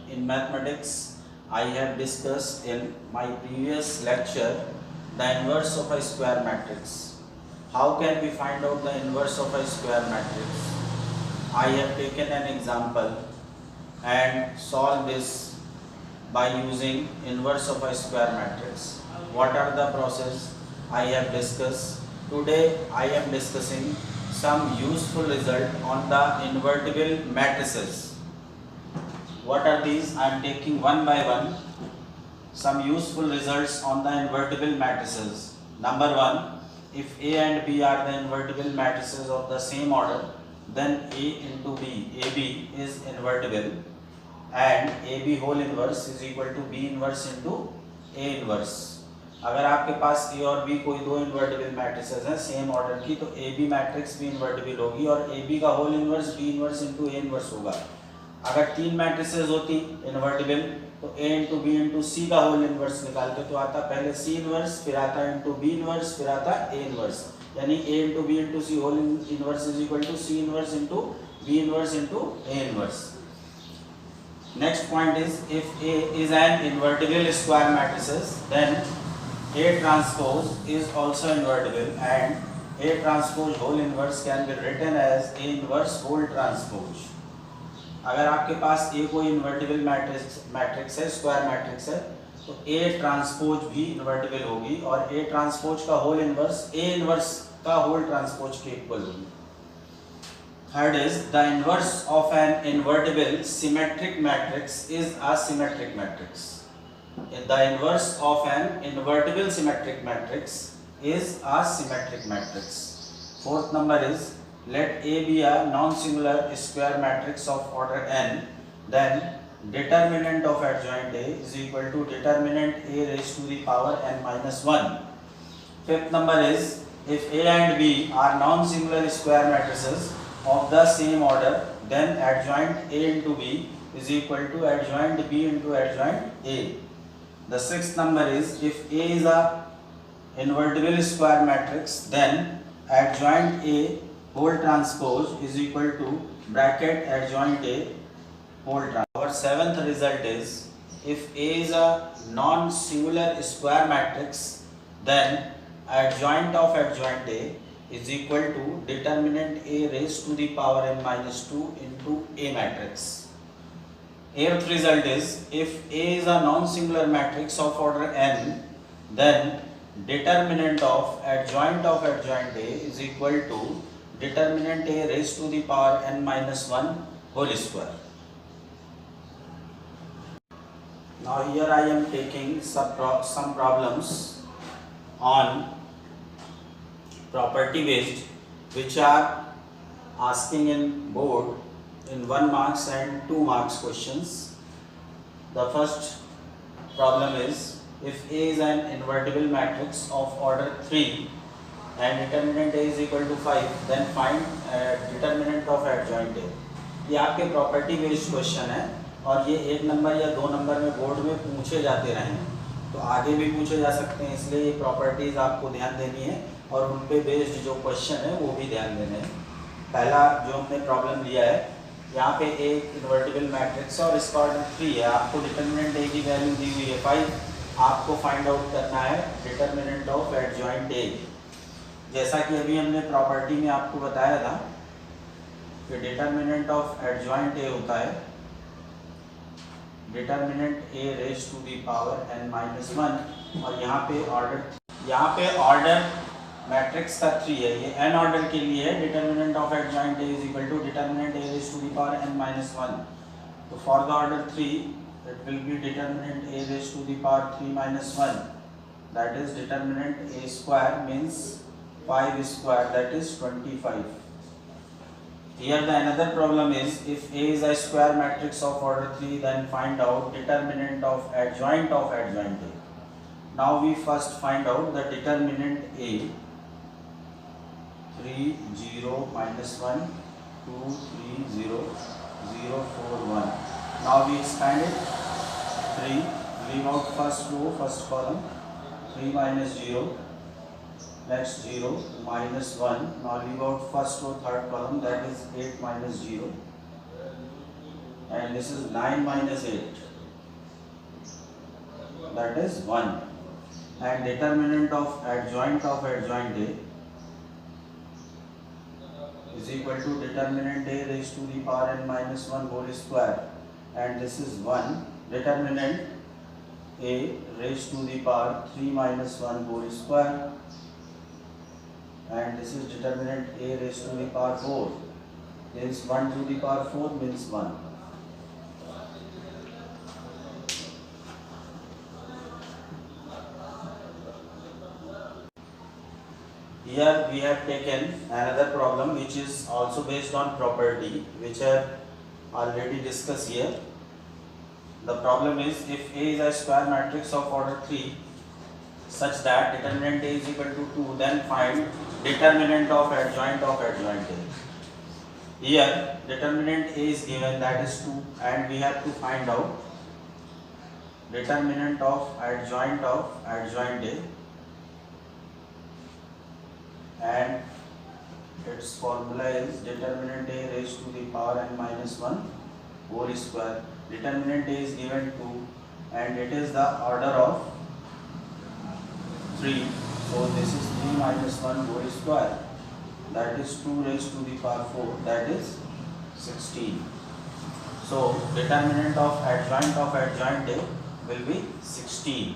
In mathematics, I have discussed in my previous lecture the inverse of a square matrix. How can we find out the inverse of a square matrix? I have taken an example and solved this by using inverse of a square matrix. What are the process I have discussed? Today I am discussing some useful result on the invertible matrices. What are these? I am taking one by one some useful results on the invertible matrices. Number one, if A and B are the invertible matrices of the same order, then A into B, AB is invertible, and AB whole inverse is equal to B inverse into A inverse. अगर आपके पास A और B कोई दो invertible matrices हैं same order की, तो AB matrix भी invertible होगी और AB का whole inverse B inverse into A inverse होगा. अगर तीन मैट्रिसेस होती इन्वर्टिबल तो A into B into C का होल इन्वर्स निकालते तो आता पहले C इन्वर्स, फिर आता इंटू बी इन्वर्स, फिर आता A इन्वर्स. यानी A into B into C whole inverse is equal to C inverse into B inverse into A inverse. Next point is, if A is an invertible square matrices, then A transpose is also invertible, and A transpose whole inverse can be written as A inverse whole transpose. अगर आपके पास A कोई invertible matrix है, square matrix है, तो A transpose भी invertible होगी और A transpose का होल इन्वर्स A इन्वर्स का होल ट्रांसपोज के इक्वल होगी. Third is, the inverse of an invertible symmetric matrix is a symmetric matrix. The inverse of an invertible symmetric matrix is a symmetric matrix. Fourth number is, let A be a non-singular square matrix of order n, then determinant of adjoint A is equal to determinant A raised to the power n minus 1. Fifth number is, if A and B are non-singular square matrices of the same order, then adjoint A into B is equal to adjoint B into adjoint A. The sixth number is, if A is a invertible square matrix, then adjoint A whole transpose is equal to bracket adjoint A whole transpose. Our seventh result is, if A is a non-singular square matrix, then adjoint of adjoint A is equal to determinant A raised to the power n minus 2 into A matrix. Eighth result is, if A is a non-singular matrix of order n, then determinant of adjoint A is equal to determinant A raised to the power n minus 1 whole square. Now here I am taking some problems on property based, which are asking in board in 1 marks and 2 marks questions. The first problem is, if A is an invertible matrix of order 3 and determinant A is equal to 5, then find determinant of adjoint A. ये आपके property based question है और ये 1 number या 2 number में board में पूछे जाते रहे हैं, तो आगे भी पूछे जा सकते हैं, इसलिए ये प्रॉपर्टीज आपको ध्यान देनी है और उन पे बेस्ड जो क्वेश्चन है वो भी ध्यान देने हैं. पहला जो हमने प्रॉब्लम लिया है, यहाँ पे एक इन्वर्टिबल मैट्रिक्स और इसका ऑर्डर 3 है. आपको डिटर्मिनेंट A की वैल्यू दी हुई है 5. आपको फाइंड आउट करना है डिटर्मिनेंट ऑफ एडजॉइंट A. जैसा कि अभी हमने प्रॉपर्टी में आपको बताया था कि डिटर्मिनेंट ऑफ एडजॉइंट A होता है determinant A raise to the power n minus 1 और यहाँ पे ऑर्डर मैट्रिक्स का 3 है. ये n ऑर्डर के लिए है. Determinant of adjoint A is equal to determinant A raise to the power n minus 1. तो for the order 3 it will be determinant A raise to the power 3 minus 1, that is determinant A square means 5 square, that is 25. Here the another problem is, if A is a square matrix of order 3, then find out determinant of adjoint A. Now we first find out the determinant A. 3 0 minus 1 2 3 0 0 4 1. Now we expand it. 3, leave out first row, first column. 3 minus 0. Next 0 minus 1. Now leave out first row, third column, that is 8 minus 0. and this is 9 minus 8, that is 1, and determinant of adjoint A is equal to determinant A raised to the power n minus 1 whole square, and this is 1, determinant A raised to the power 3 minus 1 whole square, and this is determinant A raised to the power 4, means 1 to the power 4 means 1. Here we have taken another problem which is also based on property, which I have already discussed here. The problem is, if A is a square matrix of order 3 such that determinant A is equal to 2, then find determinant of adjoint A. Here determinant A is given, that is 2, and we have to find out determinant of adjoint A, and its formula is determinant A raised to the power n minus 1 whole square. Determinant A is given 2 and it is the order of 3, so this is 3 minus 1 whole square, that is 2 raised to the power 4, that is 16. So determinant of adjoint A will be 16.